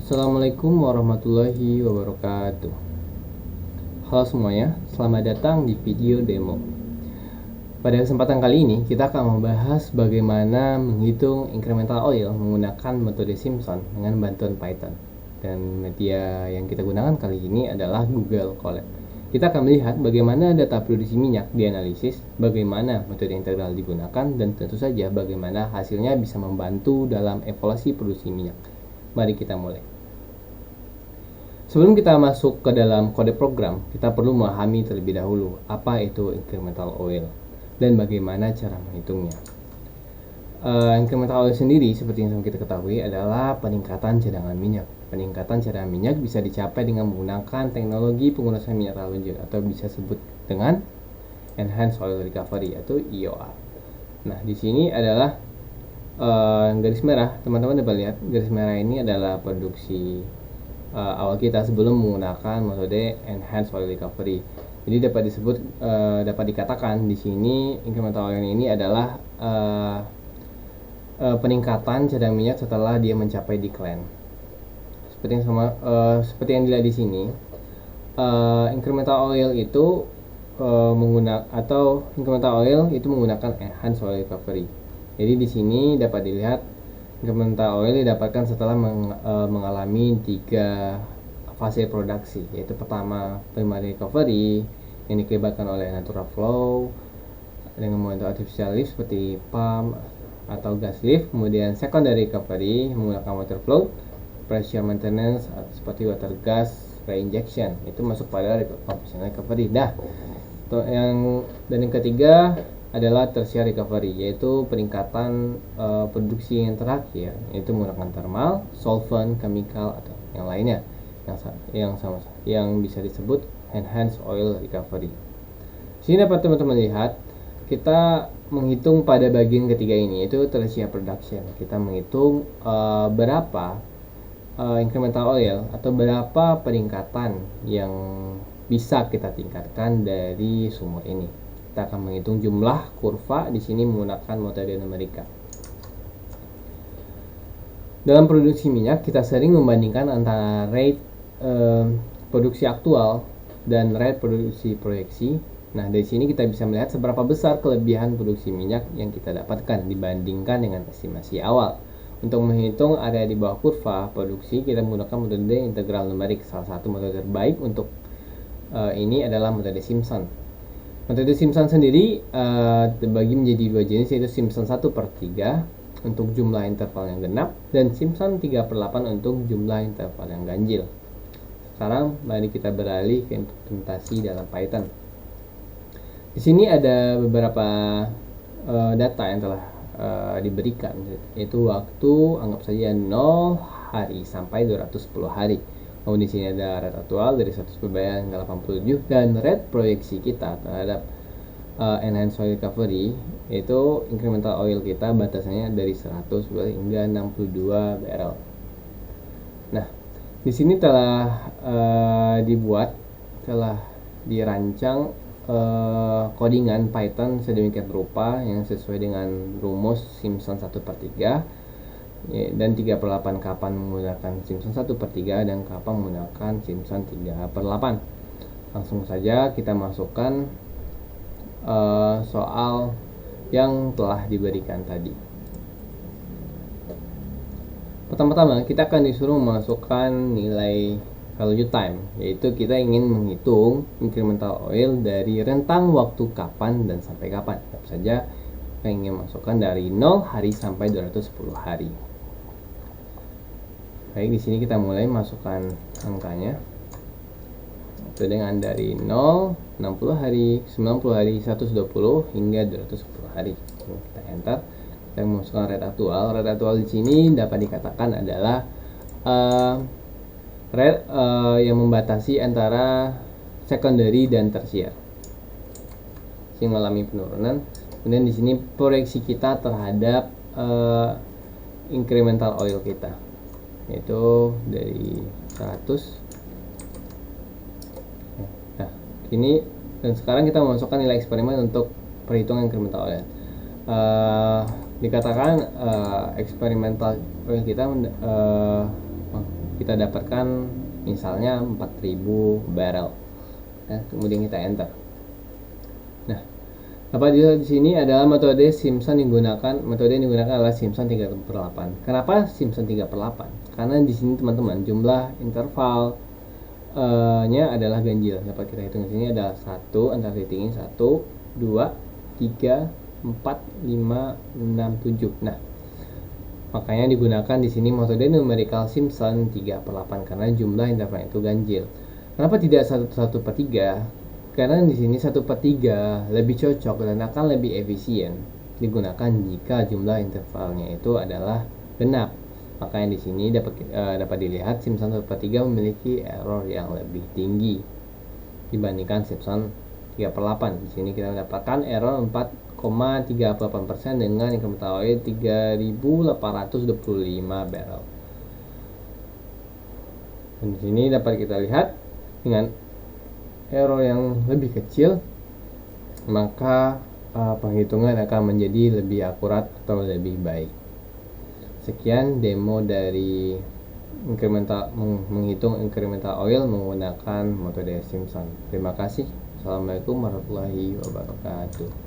Assalamualaikum warahmatullahi wabarakatuh. Halo semuanya, selamat datang di video demo. Pada kesempatan kali ini, kita akan membahas bagaimana menghitung incremental oil menggunakan metode Simpson dengan bantuan Python. Dan media yang kita gunakan kali ini adalah Google Colab. Kita akan melihat bagaimana data produksi minyak dianalisis, bagaimana metode integral digunakan, dan tentu saja bagaimana hasilnya bisa membantu dalam evaluasi produksi minyak. Mari kita mulai. Sebelum kita masuk ke dalam kode program, kita perlu memahami terlebih dahulu apa itu incremental oil dan bagaimana cara menghitungnya. Incremental oil sendiri seperti yang kita ketahui adalah peningkatan cadangan minyak. Peningkatan cadangan minyak bisa dicapai dengan menggunakan teknologi pengurusan minyak terlanjur atau bisa disebut dengan Enhanced Oil Recovery atau EOR. Nah, di sini adalah garis merah. Teman-teman dapat lihat garis merah ini adalah produksi awal kita sebelum menggunakan metode Enhanced Oil Recovery. Jadi dapat dikatakan di sini incremental oil ini adalah peningkatan cadangan minyak setelah dia mencapai decline. Seperti yang dilihat di sini, incremental oil itu menggunakan Enhanced Oil Recovery. Jadi di sini dapat dilihat incremental oil didapatkan setelah mengalami 3 fase produksi, yaitu pertama primary recovery yang dilibatkan oleh natural flow dengan membantu artificial lift seperti pump atau gas lift, kemudian secondary recovery menggunakan water flow, pressure maintenance seperti water gas reinjection, itu masuk pada conventional recovery. Dan yang ketiga adalah tertiary recovery, yaitu peningkatan produksi yang terakhir, yaitu menggunakan thermal, solvent, chemical atau yang lainnya yang bisa disebut enhanced oil recovery. Sini dapat teman-teman lihat kita menghitung pada bagian ketiga ini, yaitu tertiary production. Kita menghitung berapa incremental oil atau berapa peningkatan yang bisa kita tingkatkan dari sumur ini. Kita akan menghitung jumlah kurva di sini menggunakan metode numerika. Dalam produksi minyak, kita sering membandingkan antara rate produksi aktual dan rate produksi proyeksi. Nah, dari sini kita bisa melihat seberapa besar kelebihan produksi minyak yang kita dapatkan dibandingkan dengan estimasi awal. Untuk menghitung area di bawah kurva produksi, kita menggunakan metode integral numerik. Salah satu metode terbaik untuk ini adalah metode Simpson. Metode Simpson sendiri terbagi menjadi 2 jenis, yaitu Simpson 1/3 untuk jumlah interval yang genap dan Simpson 3/8 untuk jumlah interval yang ganjil. Sekarang mari kita beralih ke implementasi dalam Python. Di sini ada beberapa data yang telah diberikan, yaitu waktu anggap saja 0 hari sampai 210 hari. Di sini ada rate aktual dari 100 hingga 87 dan rate proyeksi kita terhadap enhanced oil recovery, yaitu incremental oil kita batasannya dari 100 hingga 62 barrel. Nah, di sini telah dirancang codingan Python sedemikian rupa yang sesuai dengan rumus Simpson 1/3 dan 3/8 kapan menggunakan Simpson 1/3 dan kapan menggunakan Simpson 3/8. Langsung saja kita masukkan soal yang telah diberikan tadi. Pertama-tama kita akan disuruh memasukkan nilai value time, yaitu kita ingin menghitung incremental oil dari rentang waktu kapan dan sampai kapan. Tentu saja kita ingin masukkan dari 0 hari sampai 210 hari. Baik, di sini kita mulai masukkan angkanya. Itu dengan dari 0, 60 hari, 90 hari, 120 hingga 210 hari. Kita enter. Kita memasukkan rate aktual. Rate aktual di sini dapat dikatakan adalah rate yang membatasi antara secondary dan tertiary. Ini mengalami penurunan. Kemudian di sini proyeksi kita terhadap incremental oil kita, yaitu dari 100. Nah, ini dan sekarang kita memasukkan nilai eksperimen untuk perhitungan incremental oil. Dikatakan eksperimental oil kita kita dapatkan misalnya 4000 barrel. Nah, kemudian kita enter. Nah, apa di sini adalah metode Simpson digunakan. Metode yang digunakan adalah Simpson 3/8. Kenapa Simpson 3/8? Karena di sini teman-teman jumlah interval nya adalah ganjil. Dapat kita hitung di sini adalah 1, antara titik ini 1, 2, 3, 4, 5, 6, 7. Nah, makanya digunakan di sini metode numerical Simpson 3/8 karena jumlah interval itu ganjil. Kenapa tidak 1/3? Karena di sini 1/3 lebih cocok dan akan lebih efisien digunakan jika jumlah intervalnya itu adalah genap. Makanya di sini dapat dilihat Simpson 1/3 memiliki error yang lebih tinggi dibandingkan Simpson 3/8. Di sini kita mendapatkan error 4,38% dengan incremental oil 3825 barrel. Dan di sini dapat kita lihat dengan error yang lebih kecil, maka penghitungan akan menjadi lebih akurat atau lebih baik. Sekian demo dari menghitung incremental oil menggunakan metode Simpson. Terima kasih. Assalamualaikum warahmatullahi wabarakatuh.